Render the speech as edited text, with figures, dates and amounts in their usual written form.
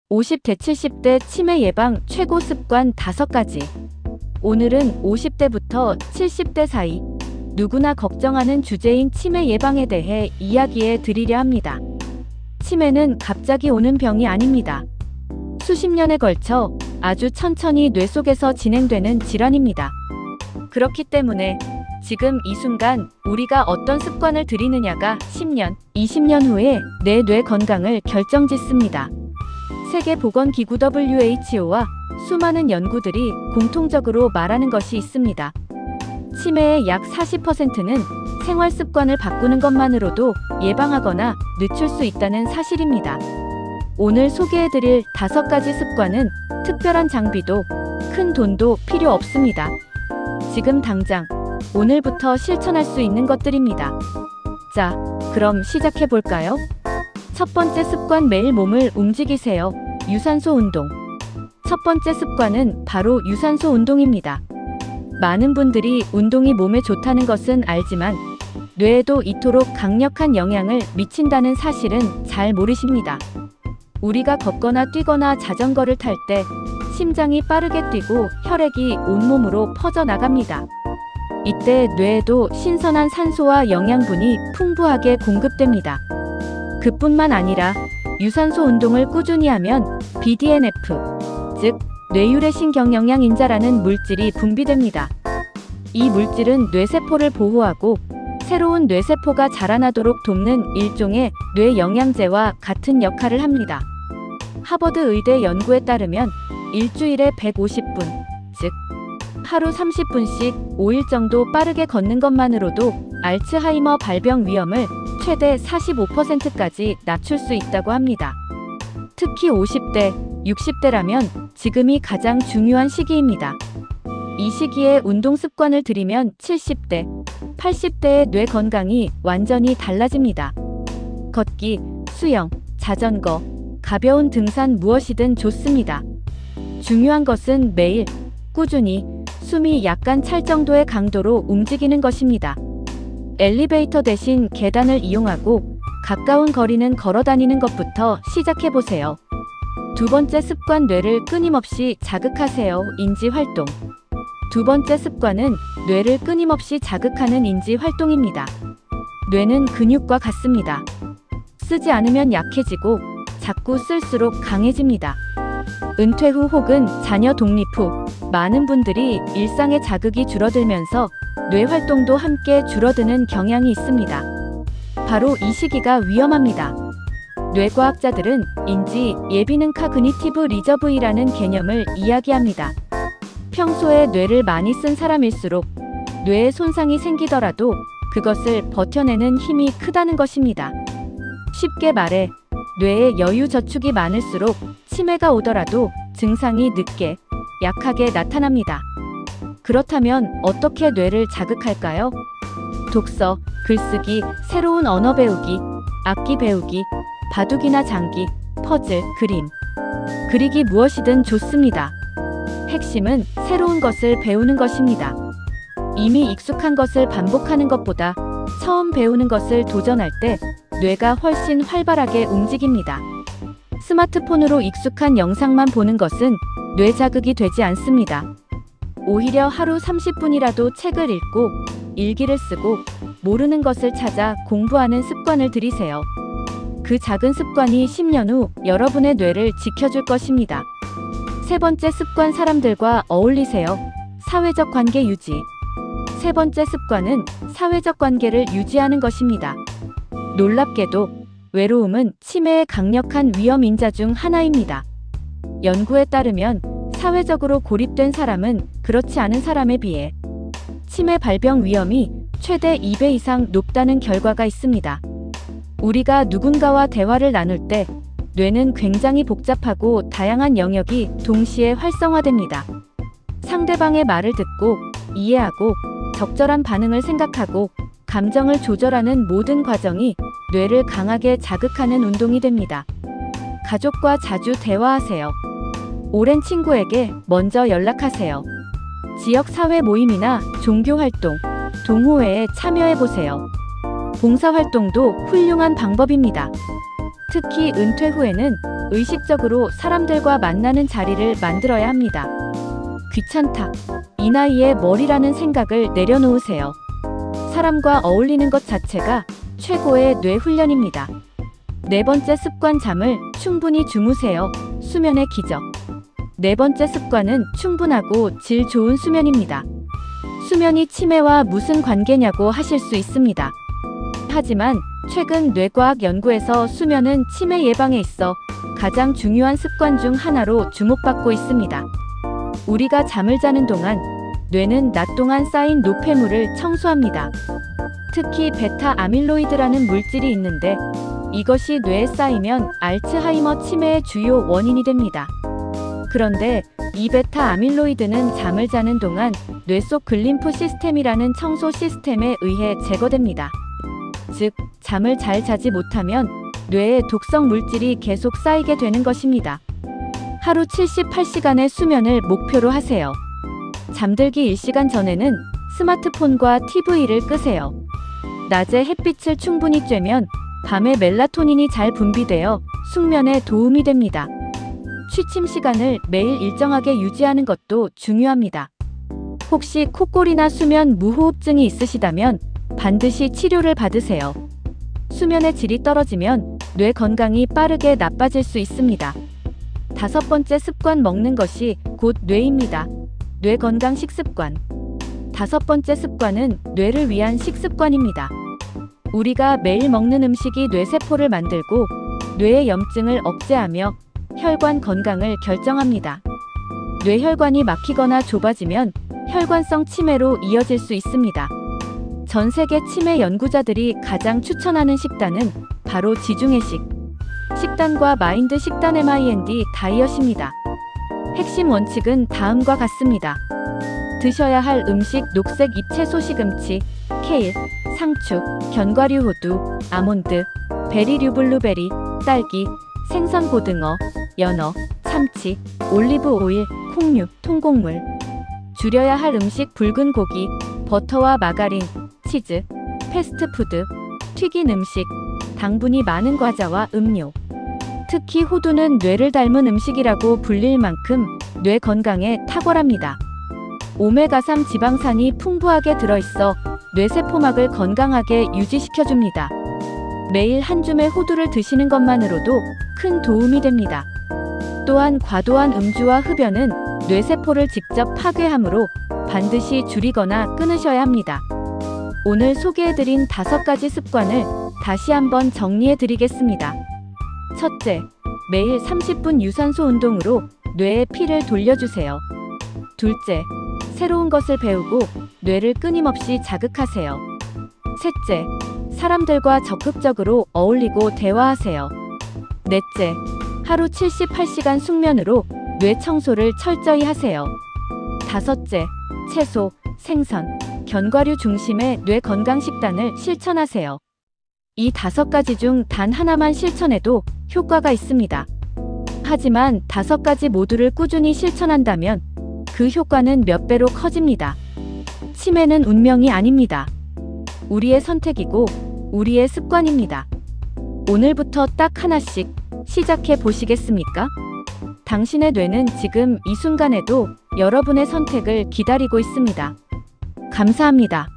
50대 70대 치매 예방 최고 습관 5가지. 오늘은 50대부터 70대 사이 누구나 걱정하는 주제인 치매 예방에 대해 이야기해 드리려 합니다. 치매는 갑자기 오는 병이 아닙니다. 수십 년에 걸쳐 아주 천천히 뇌 속에서 진행되는 질환입니다. 그렇기 때문에 지금 이 순간 우리가 어떤 습관을 들이느냐가 10년, 20년 후에 내 뇌 건강을 결정짓습니다. 세계보건기구 WHO와 수많은 연구들이 공통적으로 말하는 것이 있습니다. 치매의 약 40%는 생활 습관을 바꾸는 것만으로도 예방하거나 늦출 수 있다는 사실입니다. 오늘 소개해드릴 5가지 습관은 특별한 장비도 큰 돈도 필요 없습니다. 지금 당장 오늘부터 실천할 수 있는 것들입니다. 자, 그럼 시작해볼까요? 첫 번째 습관, 매일 몸을 움직이세요. 유산소 운동. 첫 번째 습관은 바로 유산소 운동입니다. 많은 분들이 운동이 몸에 좋다는 것은 알지만 뇌에도 이토록 강력한 영향을 미친다는 사실은 잘 모르십니다. 우리가 걷거나 뛰거나 자전거를 탈 때 심장이 빠르게 뛰고 혈액이 온몸으로 퍼져나갑니다. 이때 뇌에도 신선한 산소와 영양분이 풍부하게 공급됩니다. 그뿐만 아니라 유산소 운동을 꾸준히 하면 BDNF, 즉 뇌유래신경영양인자라는 물질이 분비됩니다. 이 물질은 뇌세포를 보호하고 새로운 뇌세포가 자라나도록 돕는 일종의 뇌영양제와 같은 역할을 합니다. 하버드 의대 연구에 따르면 일주일에 150분, 즉 하루 30분씩 5일 정도 빠르게 걷는 것만으로도 알츠하이머 발병 위험을 최대 45%까지 낮출 수 있다고 합니다. 특히 50대, 60대라면 지금이 가장 중요한 시기입니다. 이 시기에 운동 습관을 들이면 70대, 80대의 뇌 건강이 완전히 달라집니다. 걷기, 수영, 자전거, 가벼운 등산 무엇이든 좋습니다. 중요한 것은 매일, 꾸준히, 숨이 약간 찰 정도의 강도로 움직이는 것입니다. 엘리베이터 대신 계단을 이용하고 가까운 거리는 걸어 다니는 것부터 시작해보세요. 두 번째 습관, 뇌를 끊임없이 자극하세요. 인지활동. 두 번째 습관은 뇌를 끊임없이 자극하는 인지활동입니다. 뇌는 근육과 같습니다. 쓰지 않으면 약해지고 자꾸 쓸수록 강해집니다. 은퇴 후 혹은 자녀 독립 후 많은 분들이 일상의 자극이 줄어들면서 뇌 활동도 함께 줄어드는 경향이 있습니다. 바로 이 시기가 위험합니다. 뇌과학자들은 인지 예비능 카그니티브 리저브이라는 개념을 이야기합니다. 평소에 뇌를 많이 쓴 사람일수록 뇌에 손상이 생기더라도 그것을 버텨내는 힘이 크다는 것입니다. 쉽게 말해 뇌에 여유 저축이 많을수록 치매가 오더라도 증상이 늦게, 약하게 나타납니다. 그렇다면 어떻게 뇌를 자극할까요? 독서, 글쓰기, 새로운 언어 배우기, 악기 배우기, 바둑이나 장기, 퍼즐, 그림. 그리기 무엇이든 좋습니다. 핵심은 새로운 것을 배우는 것입니다. 이미 익숙한 것을 반복하는 것보다 처음 배우는 것을 도전할 때 뇌가 훨씬 활발하게 움직입니다. 스마트폰으로 익숙한 영상만 보는 것은 뇌 자극이 되지 않습니다. 오히려 하루 30분이라도 책을 읽고 일기를 쓰고 모르는 것을 찾아 공부하는 습관을 들이세요. 그 작은 습관이 10년 후 여러분의 뇌를 지켜줄 것입니다. 세 번째 습관, 사람들과 어울리세요. 사회적 관계 유지. 세 번째 습관은 사회적 관계를 유지하는 것입니다. 놀랍게도 외로움은 치매의 강력한 위험 인자 중 하나입니다. 연구에 따르면 사회적으로 고립된 사람은 그렇지 않은 사람에 비해 치매 발병 위험이 최대 2배 이상 높다는 결과가 있습니다. 우리가 누군가와 대화를 나눌 때 뇌는 굉장히 복잡하고 다양한 영역이 동시에 활성화됩니다. 상대방의 말을 듣고 이해하고 적절한 반응을 생각하고 감정을 조절하는 모든 과정이 뇌를 강하게 자극하는 운동이 됩니다. 가족과 자주 대화하세요. 오랜 친구에게 먼저 연락하세요. 지역 사회 모임이나 종교 활동, 동호회에 참여해보세요. 봉사활동도 훌륭한 방법입니다. 특히 은퇴 후에는 의식적으로 사람들과 만나는 자리를 만들어야 합니다. 귀찮다. 이 나이에 뭘이라는 생각을 내려놓으세요. 사람과 어울리는 것 자체가 최고의 뇌 훈련입니다. 네 번째 습관, 잠을 충분히 주무세요. 수면의 기적. 네 번째 습관은 충분하고 질 좋은 수면입니다. 수면이 치매와 무슨 관계냐고 하실 수 있습니다. 하지만 최근 뇌과학 연구에서 수면은 치매 예방에 있어 가장 중요한 습관 중 하나로 주목받고 있습니다. 우리가 잠을 자는 동안 뇌는 낮 동안 쌓인 노폐물을 청소합니다. 특히 베타 아밀로이드라는 물질이 있는데 이것이 뇌에 쌓이면 알츠하이머 치매의 주요 원인이 됩니다. 그런데 이 베타 아밀로이드는 잠을 자는 동안 뇌 속 글림프 시스템이라는 청소 시스템에 의해 제거됩니다. 즉, 잠을 잘 자지 못하면 뇌에 독성 물질이 계속 쌓이게 되는 것입니다. 하루 78시간의 수면을 목표로 하세요. 잠들기 1시간 전에는 스마트폰과 TV를 끄세요. 낮에 햇빛을 충분히 쬐면 밤에 멜라토닌이 잘 분비되어 숙면에 도움이 됩니다. 취침 시간을 매일 일정하게 유지하는 것도 중요합니다. 혹시 코골이나 수면 무호흡증이 있으시다면 반드시 치료를 받으세요. 수면의 질이 떨어지면 뇌 건강이 빠르게 나빠질 수 있습니다. 다섯 번째 습관, 먹는 것이 곧 뇌입니다. 뇌 건강 식습관. 다섯 번째 습관은 뇌를 위한 식습관입니다. 우리가 매일 먹는 음식이 뇌세포를 만들고 뇌의 염증을 억제하며 혈관 건강을 결정합니다. 뇌혈관이 막히거나 좁아지면 혈관성 치매로 이어질 수 있습니다. 전 세계 치매 연구자들이 가장 추천하는 식단은 바로 지중해식 식단과 마인드 식단 MIND 다이엇입니다. 핵심 원칙은 다음과 같습니다. 드셔야 할 음식: 녹색 잎채소, 시금치, 케일, 상추, 견과류, 호두, 아몬드, 베리류, 블루베리, 딸기, 생선, 고등어, 연어, 참치, 올리브 오일, 콩류, 통곡물. 줄여야 할 음식: 붉은 고기, 버터와 마가린, 치즈, 패스트푸드, 튀긴 음식, 당분이 많은 과자와 음료. 특히 호두는 뇌를 닮은 음식이라고 불릴 만큼 뇌 건강에 탁월합니다. 오메가3 지방산이 풍부하게 들어있어 뇌세포막을 건강하게 유지시켜줍니다. 매일 한 줌의 호두를 드시는 것만으로도 큰 도움이 됩니다. 또한 과도한 음주와 흡연은 뇌세포를 직접 파괴하므로 반드시 줄이거나 끊으셔야 합니다. 오늘 소개해드린 5가지 습관을 다시 한번 정리해드리겠습니다. 첫째, 매일 30분 유산소 운동으로 뇌에 피를 돌려주세요. 둘째, 새로운 것을 배우고 뇌를 끊임없이 자극하세요. 셋째, 사람들과 적극적으로 어울리고 대화하세요. 넷째, 하루 78시간 숙면으로 뇌 청소를 철저히 하세요. 다섯째, 채소, 생선, 견과류 중심의 뇌 건강 식단을 실천하세요. 이 5가지 중 단 하나만 실천해도 효과가 있습니다. 하지만 5가지 모두를 꾸준히 실천한다면 그 효과는 몇 배로 커집니다. 치매는 운명이 아닙니다. 우리의 선택이고 우리의 습관입니다. 오늘부터 딱 하나씩 시작해 보시겠습니까? 당신의 뇌는 지금 이 순간에도 여러분의 선택을 기다리고 있습니다. 감사합니다.